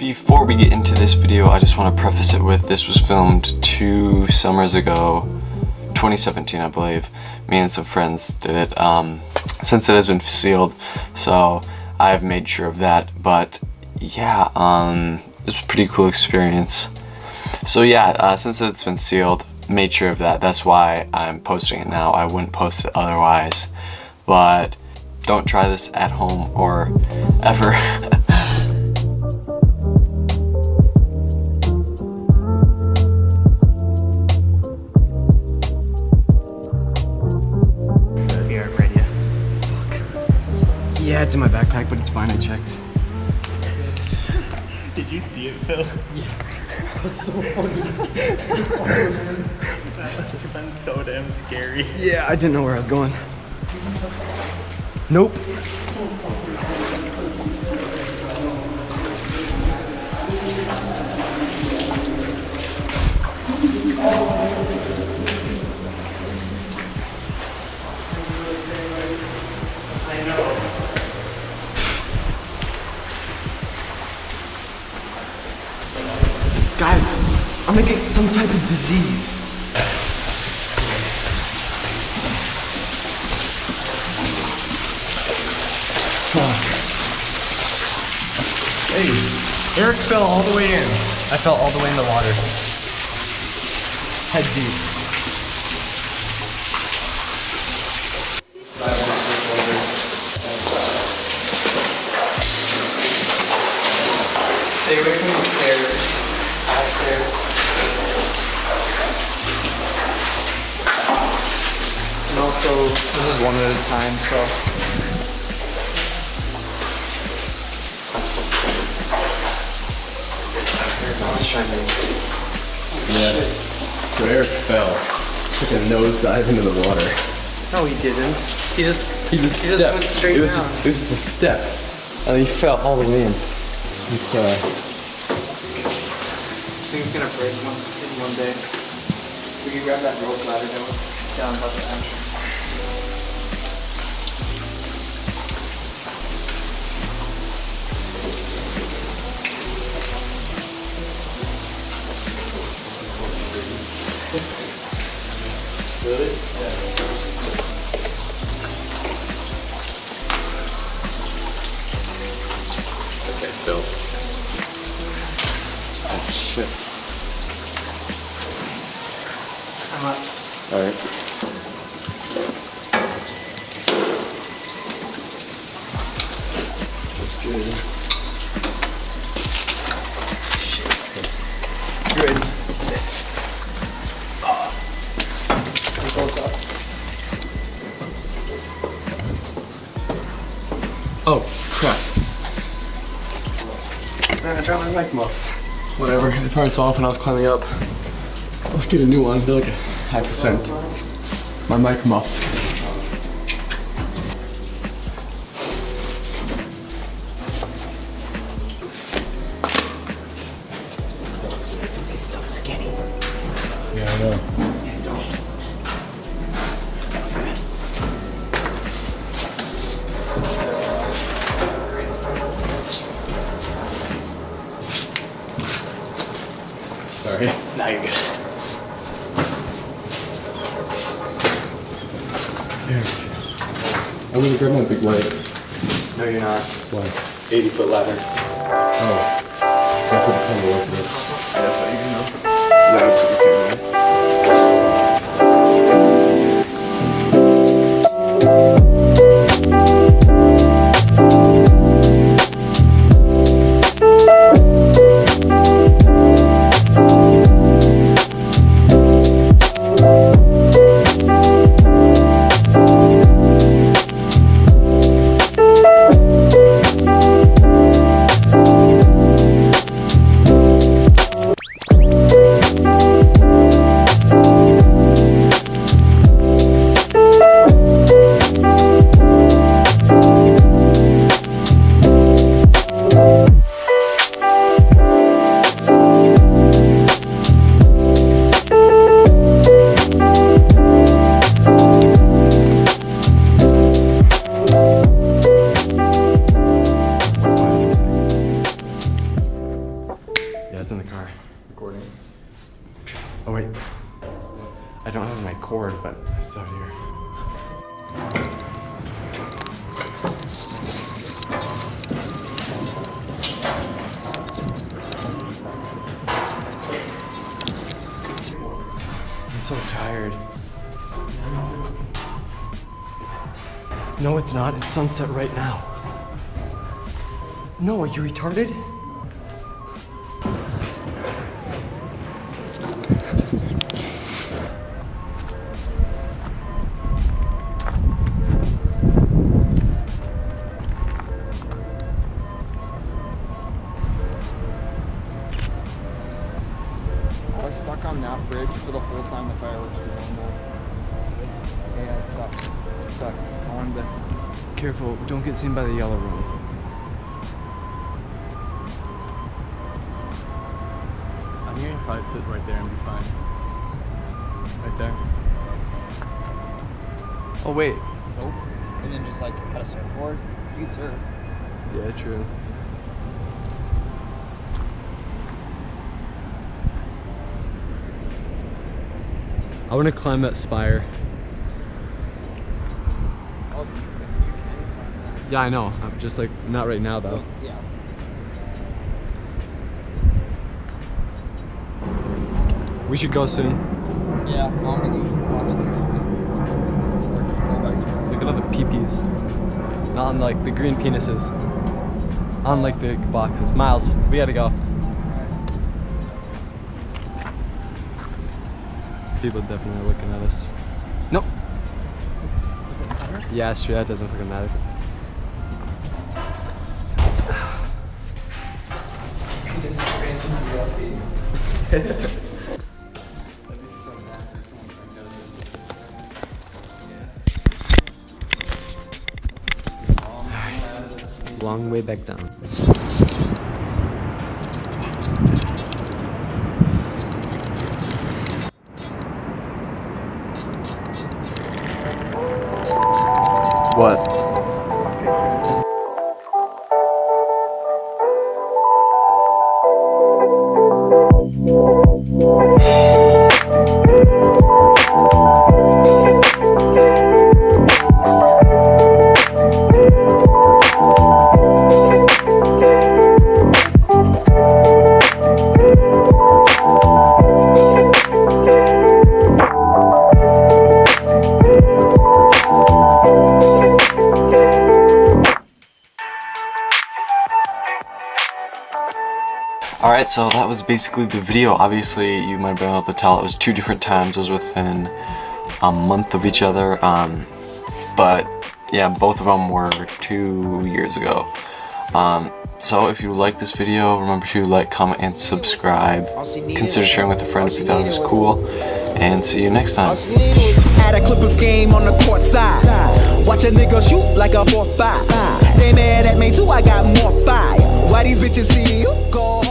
Before we get into this video, I just want to preface it with this was filmed 2 summers ago, 2017 I believe. Me and some friends did it. Since it has been sealed, so I've made sure of that. But yeah, it was a pretty cool experience. So yeah, since it's been sealed, made sure of that. That's why I'm posting it now. I wouldn't post it otherwise. But don't try this at home or ever. Yeah, it's in my backpack, but it's fine, I checked. Did you see it, Phil? Yeah. That's so funny. That must have been so damn scary. Yeah, I didn't know where I was going. Nope. I know. Guys, I'm gonna get some type of disease. Hey, Eric fell all the way in. I fell all the way in the water. Head deep. Stay away from the stairs. High stairs. And also, this is one at a time, so. I'm so cold. I was trying to. Yeah. So Eric fell. Took a nosedive into the water. No, he didn't. He just stepped. went straight It was down. just the step. And he fell all the way in. It's This thing's gonna break one day. We can grab that rope ladder down about the entrance. Really? Okay, Phil. Oh shit. I'm up. Alright. That's good. You ready? Oh, crap. Man, I dropped my mic muff. Whatever, it probably fell off when I was climbing up. Let's get a new one, they're like a $0.5. My mic muff. It's so skinny. Yeah, I know. Sorry. Now you're good. I'm gonna grab my big light. No, you're not. Why? 80-foot ladder. Oh. So I put the camera away for this. I thought you know. No, put your camera away. What's in the car? Recording. Oh wait. I don't have my cord, but it's out here. I'm so tired. No, it's not. It's sunset right now. No, are you retarded? I was stuck on that bridge for the whole time the fireworks were going on. Yeah, it sucked. It sucked. I wanted to... Careful, don't get seen by the yellow room. I think I can probably sit right there and be fine. Right there. Oh wait. Nope. And then just like had a surfboard. You can surf. Yeah, true. I want to climb that spire. Oh, you can climb that. Yeah, I know. I'm just like, not right now though. Oh, yeah. We should go soon. Yeah, I'm gonna go watch the movie. Or just go back to our house. Look at all the peepees. Not on like the green penises. On like the boxes. Miles, we gotta go. People definitely are looking at us. Nope. Does it matter? Yeah, it's true. That doesn't fucking matter. You just ran into DLC. That'd be so nasty. Long way back down. What? Alright, so that was basically the video. Obviously, you might be able to tell it was 2 different times. It was within a month of each other. But yeah, both of them were 2 years ago. So if you like this video, remember to like, comment, and subscribe. Consider sharing with a friend if you thought it was cool. And see you next time. Had a Clippers game on the court side. Watch a nigga shoot like a 4-5. They mad at me too, I got more fire. Why these bitches see you? Go home.